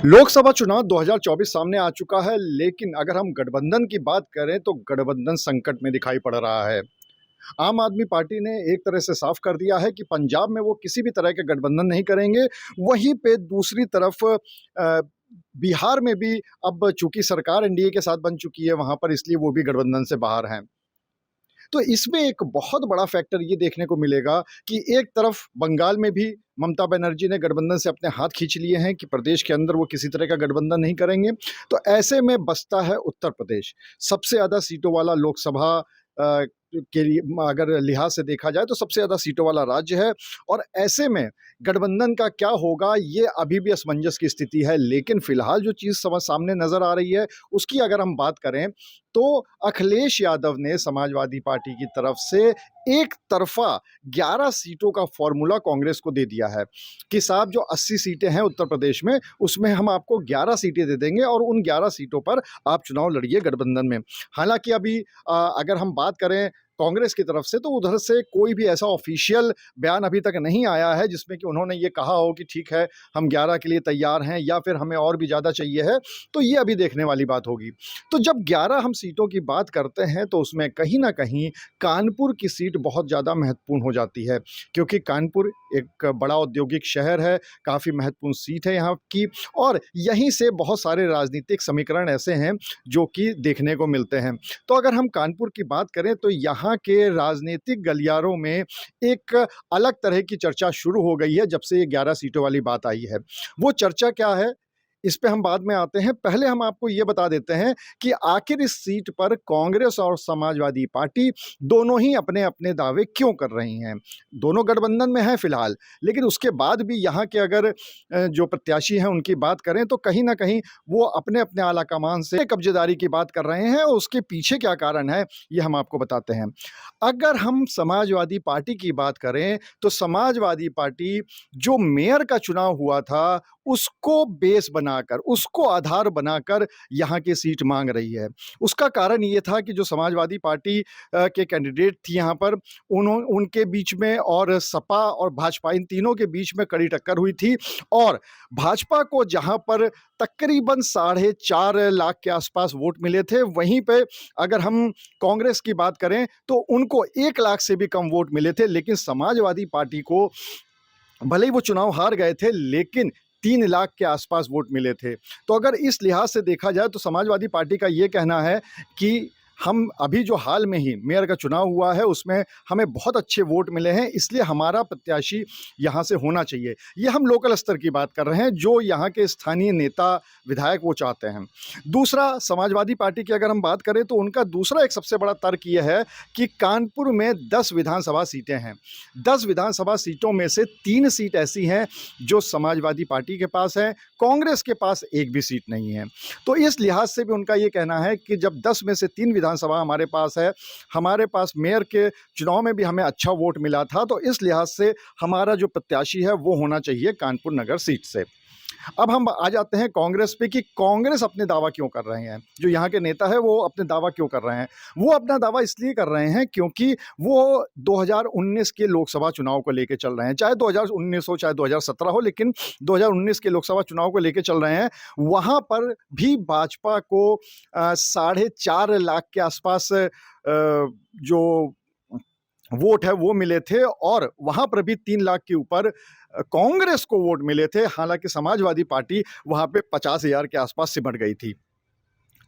लोकसभा चुनाव 2024 सामने आ चुका है, लेकिन अगर हम गठबंधन की बात करें तो गठबंधन संकट में दिखाई पड़ रहा है। आम आदमी पार्टी ने एक तरह से साफ कर दिया है कि पंजाब में वो किसी भी तरह के गठबंधन नहीं करेंगे। वहीं पे दूसरी तरफ बिहार में भी अब चूँकि सरकार एनडीए के साथ बन चुकी है वहाँ पर, इसलिए वो भी गठबंधन से बाहर हैं। तो इसमें एक बहुत बड़ा फैक्टर ये देखने को मिलेगा कि एक तरफ बंगाल में भी ममता बनर्जी ने गठबंधन से अपने हाथ खींच लिए हैं कि प्रदेश के अंदर वो किसी तरह का गठबंधन नहीं करेंगे। तो ऐसे में बचता है उत्तर प्रदेश, सबसे ज़्यादा सीटों वाला लोकसभा के लिए अगर लिहाज से देखा जाए तो सबसे ज़्यादा सीटों वाला राज्य है। और ऐसे में गठबंधन का क्या होगा, ये अभी भी असमंजस की स्थिति है। लेकिन फिलहाल जो चीज़ सामने नज़र आ रही है उसकी अगर हम बात करें तो अखिलेश यादव ने समाजवादी पार्टी की तरफ से एक तरफा 11 सीटों का फॉर्मूला कांग्रेस को दे दिया है कि साहब जो 80 सीटें हैं उत्तर प्रदेश में, उसमें हम आपको 11 सीटें दे देंगे और उन 11 सीटों पर आप चुनाव लड़िए गठबंधन में। हालांकि अभी अगर हम बात करें कांग्रेस की तरफ से तो उधर से कोई भी ऐसा ऑफिशियल बयान अभी तक नहीं आया है जिसमें कि उन्होंने ये कहा हो कि ठीक है, हम 11 के लिए तैयार हैं या फिर हमें और भी ज़्यादा चाहिए है। तो ये अभी देखने वाली बात होगी। तो जब 11 हम सीटों की बात करते हैं तो उसमें कहीं न कहीं कानपुर की सीट बहुत ज़्यादा महत्वपूर्ण हो जाती है, क्योंकि कानपुर एक बड़ा औद्योगिक शहर है, काफ़ी महत्वपूर्ण सीट है यहाँ की। और यहीं से बहुत सारे राजनीतिक समीकरण ऐसे हैं जो कि देखने को मिलते हैं। तो अगर हम कानपुर की बात करें तो यहाँ के राजनीतिक गलियारों में एक अलग तरह की चर्चा शुरू हो गई है जब से ये 11 सीटों वाली बात आई है। वो चर्चा क्या है, इस पे हम बाद में आते हैं। पहले हम आपको ये बता देते हैं कि आखिर इस सीट पर कांग्रेस और समाजवादी पार्टी दोनों ही अपने-अपने दावे क्यों कर रही हैं। दोनों गठबंधन में हैं फिलहाल, लेकिन उसके बाद भी यहाँ के अगर जो प्रत्याशी हैं उनकी बात करें तो कहीं न कहीं वो अपने-अपने आलाकमान से कब्ज़ेदारी की बात कर रहे हैं और उसके पीछे क्या कारण है, ये हम आपको बताते हैं। अगर हम समाजवादी पार्टी की बात करें, तो समाजवादी पार्टी जो मेयर का चुनाव हुआ था, उसको बेस बनाकर, उसको आधार बनाकर यहाँ की सीट माँग रही है। उसका कारण ये था कि जो समाजवादी पार्टी के कैंडिडेट थी यहाँ पर, उनके बीच में और सपा और भाजपा इन तीनों के बीच में कड़ी टक्कर हुई थी। और भाजपा को जहाँ पर तकरीबन साढ़े 4 लाख के आसपास वोट मिले थे, वहीं पे अगर हम कांग्रेस की बात करें तो उनको 1 लाख से भी कम वोट मिले थे। लेकिन समाजवादी पार्टी को भले ही वो चुनाव हार गए थे, लेकिन 3 लाख के आसपास वोट मिले थे। तो अगर इस लिहाज से देखा जाए तो समाजवादी पार्टी का ये कहना है कि हम अभी जो हाल में ही मेयर का चुनाव हुआ है उसमें हमें बहुत अच्छे वोट मिले हैं, इसलिए हमारा प्रत्याशी यहाँ से होना चाहिए। ये हम लोकल स्तर की बात कर रहे हैं, जो यहाँ के स्थानीय नेता विधायक वो चाहते हैं। दूसरा, समाजवादी पार्टी की अगर हम बात करें तो उनका दूसरा एक सबसे बड़ा तर्क ये है कि कानपुर में 10 विधानसभा सीटें हैं। 10 विधानसभा सीटों में से 3 सीट ऐसी हैं जो समाजवादी पार्टी के पास है, कांग्रेस के पास एक भी सीट नहीं है। तो इस लिहाज से भी उनका ये कहना है कि जब 10 में से 3 विधानसभा हमारे पास है, हमारे पास मेयर के चुनाव में भी हमें अच्छा वोट मिला था, तो इस लिहाज से हमारा जो प्रत्याशी है वो होना चाहिए कानपुर नगर सीट से। अब हम आ जाते हैं कांग्रेस पे कि कांग्रेस अपने दावा क्यों कर रहे हैं, जो यहाँ के नेता है वो अपने दावा क्यों कर रहे हैं। वो अपना दावा इसलिए कर रहे हैं क्योंकि वो 2019 के लोकसभा चुनाव को लेके चल रहे हैं, चाहे 2019 हो चाहे 2017 हो, लेकिन 2019 के लोकसभा चुनाव को लेके चल रहे हैं। वहाँ पर भी भाजपा को 4.5 लाख के आसपास जो वोट है वो मिले थे और वहाँ पर भी 3 लाख के ऊपर कांग्रेस को वोट मिले थे। हालाँकि समाजवादी पार्टी वहाँ पे 50,000 के आसपास सिमट गई थी।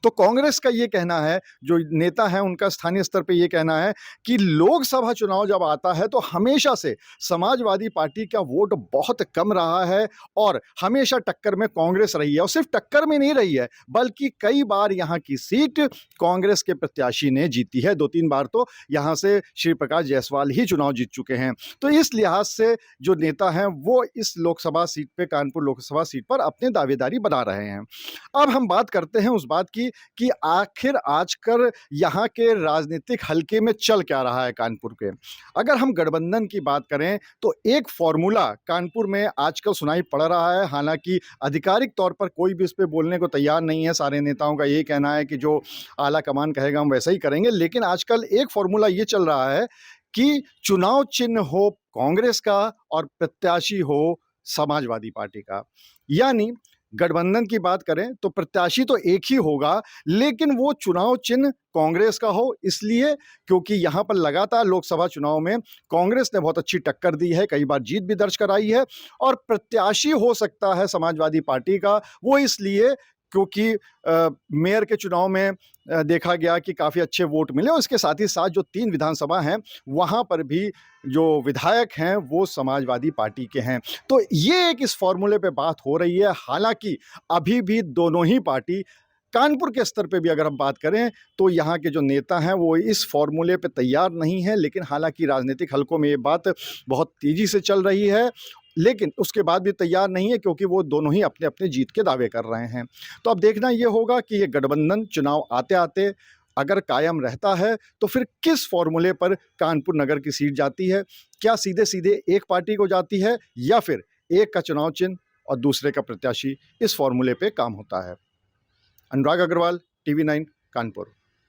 तो कांग्रेस का ये कहना है, जो नेता है उनका स्थानीय स्तर पे ये कहना है कि लोकसभा चुनाव जब आता है तो हमेशा से समाजवादी पार्टी का वोट बहुत कम रहा है और हमेशा टक्कर में कांग्रेस रही है। और सिर्फ टक्कर में नहीं रही है, बल्कि कई बार यहाँ की सीट कांग्रेस के प्रत्याशी ने जीती है। 2-3 बार तो यहाँ से श्री प्रकाश जायसवाल ही चुनाव जीत चुके हैं। तो इस लिहाज से जो नेता हैं वो इस लोकसभा सीट पे, कानपुर लोकसभा सीट पर अपनी दावेदारी बना रहे हैं। अब हम बात करते हैं उस बात की कि आखिर आजकल यहाँ के राजनीतिक हलके में चल क्या रहा है कानपुर के। अगर हम गठबंधन की बात करें तो एक फॉर्मूला कानपुर में आजकल सुनाई पड़ रहा है। हालांकि आधिकारिक तौर पर कोई भी इस पे बोलने को तैयार नहीं है। सारे नेताओं का यही कहना है कि जो आला कमान कहेगा हम वैसा ही करेंगे। लेकिन आजकल एक फॉर्मूला ये चल रहा है कि चुनाव चिन्ह हो कांग्रेस का और प्रत्याशी हो समाजवादी पार्टी का। यानी गठबंधन की बात करें तो प्रत्याशी तो एक ही होगा, लेकिन वो चुनाव चिन्ह कांग्रेस का हो, इसलिए क्योंकि यहाँ पर लगातार लोकसभा चुनाव में कांग्रेस ने बहुत अच्छी टक्कर दी है, कई बार जीत भी दर्ज कराई है। और प्रत्याशी हो सकता है समाजवादी पार्टी का, वो इसलिए क्योंकि मेयर के चुनाव में देखा गया कि काफ़ी अच्छे वोट मिले और इसके साथ ही साथ जो 3 विधानसभा हैं, वहाँ पर भी जो विधायक हैं, वो समाजवादी पार्टी के हैं। तो ये एक इस फ़ॉर्मूले पे बात हो रही है। हालाँकि अभी भी दोनों ही पार्टी, कानपुर के स्तर पे भी अगर हम बात करें, तो यहाँ के जो नेता हैं, वो इस फ़ॉर्मूले पे तैयार नहीं हैं। लेकिन हालाँकि राजनीतिक हलकों में ये बात बहुत तेज़ी से चल रही है, लेकिन उसके बाद भी तैयार नहीं है क्योंकि वो दोनों ही अपने-अपने जीत के दावे कर रहे हैं। तो अब देखना ये होगा कि ये गठबंधन चुनाव आते-आते अगर कायम रहता है, तो फिर किस फ़ॉर्मूले पर कानपुर नगर की सीट जाती है? क्या सीधे-सीधे एक पार्टी को जाती है या फिर एक का चुनाव चिन्ह और दूसरे का प्रत्याशी, इस फ़ॉर्मूले पे काम होता है? अनुराग अग्रवाल, टीवी 9 कानपुर।